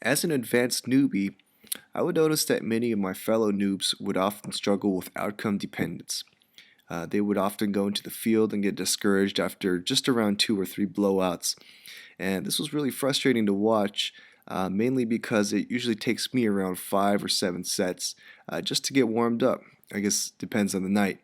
As an advanced newbie, I would notice that many of my fellow noobs would often struggle with outcome dependence. They would often go into the field and get discouraged after just around 2 or 3 blowouts. And this was really frustrating to watch, mainly because it usually takes me around 5 or 7 sets just to get warmed up. I guess depends on the night.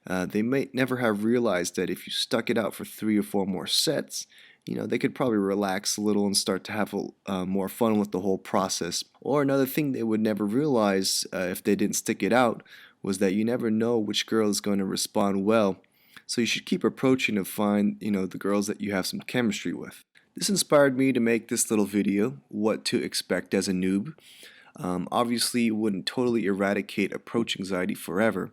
They might never have realized that if you stuck it out for 3 or 4 more sets, they could probably relax a little and start to have more fun with the whole process. Or another thing they would never realize if they didn't stick it out was that you never know which girl is going to respond well. So you should keep approaching to find, the girls that you have some chemistry with. This inspired me to make this little video, what to expect as a noob. Obviously, it wouldn't totally eradicate approach anxiety forever,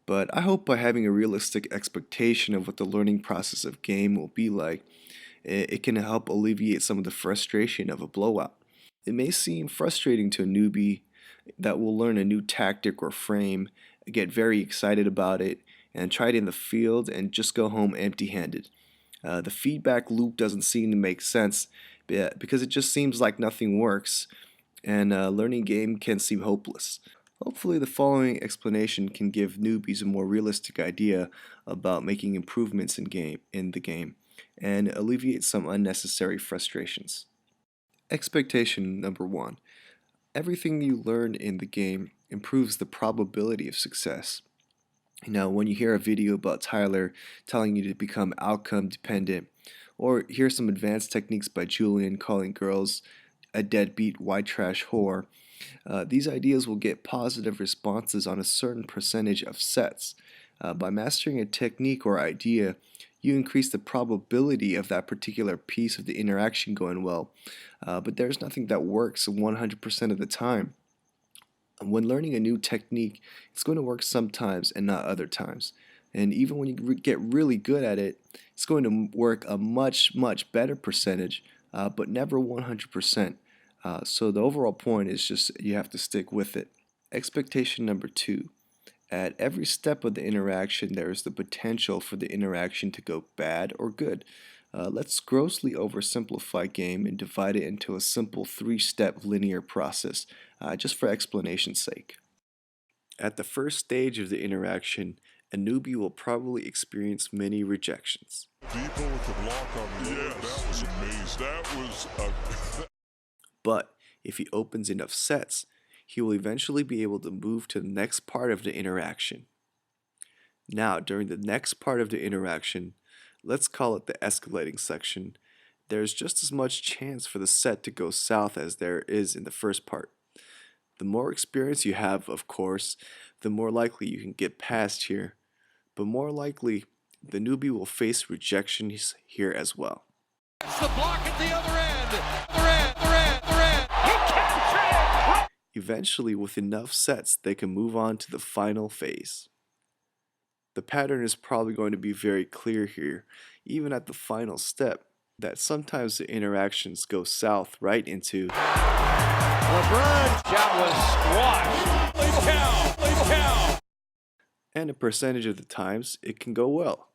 but I hope by having a realistic expectation of what the learning process of game will be like, it can help alleviate some of the frustration of a blowout. It may seem frustrating to a newbie that will learn a new tactic or frame, get very excited about it, and try it in the field and just go home empty-handed. The feedback loop doesn't seem to make sense because it just seems like nothing works, and learning game can seem hopeless. Hopefully the following explanation can give newbies a more realistic idea about making improvements in the game and alleviate some unnecessary frustrations. Expectation number 1. Everything you learn in the game improves the probability of success. Now, when you hear a video about Tyler telling you to become outcome dependent, or hear some advanced techniques by Julian calling girls a deadbeat white trash whore, these ideas will get positive responses on a certain percentage of sets. By mastering a technique or idea, you increase the probability of that particular piece of the interaction going well, but there's nothing that works 100% of the time. When learning a new technique, it's going to work sometimes and not other times. And even when you get really good at it, it's going to work a much, much better percentage, but never 100%. So the overall point is just you have to stick with it. Expectation number 2. At every step of the interaction, there is the potential for the interaction to go bad or good. Let's grossly oversimplify game and divide it into a simple 3-step linear process, just for explanation's sake. At the first stage of the interaction, a newbie will probably experience many rejections. People with lock on me. Yes. That was amazing. That was But if he opens enough sets, he will eventually be able to move to the next part of the interaction. Now, during the next part of the interaction, let's call it the escalating section, there's just as much chance for the set to go south as there is in the first part. The more experience you have, of course, the more likely you can get past here, but more likely, the newbie will face rejections here as well. It's the block at the other end. He captured it. Eventually, with enough sets, they can move on to the final phase. The pattern is probably going to be very clear here, even at the final step, that sometimes the interactions go south right into LeBron shot was squashed. Leave cow. And a percentage of the times it can go well.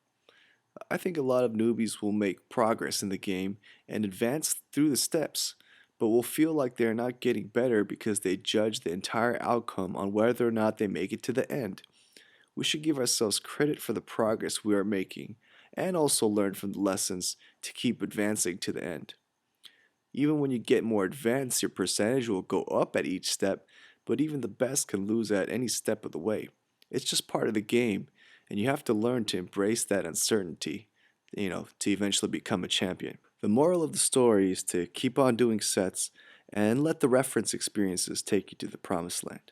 I think a lot of newbies will make progress in the game and advance through the steps, but will feel like they're not getting better because they judge the entire outcome on whether or not they make it to the end. We should give ourselves credit for the progress we are making and also learn from the lessons to keep advancing to the end. Even when you get more advanced, your percentage will go up at each step, but even the best can lose at any step of the way. It's just part of the game, and you have to learn to embrace that uncertainty, to eventually become a champion. The moral of the story is to keep on doing sets and let the reference experiences take you to the promised land.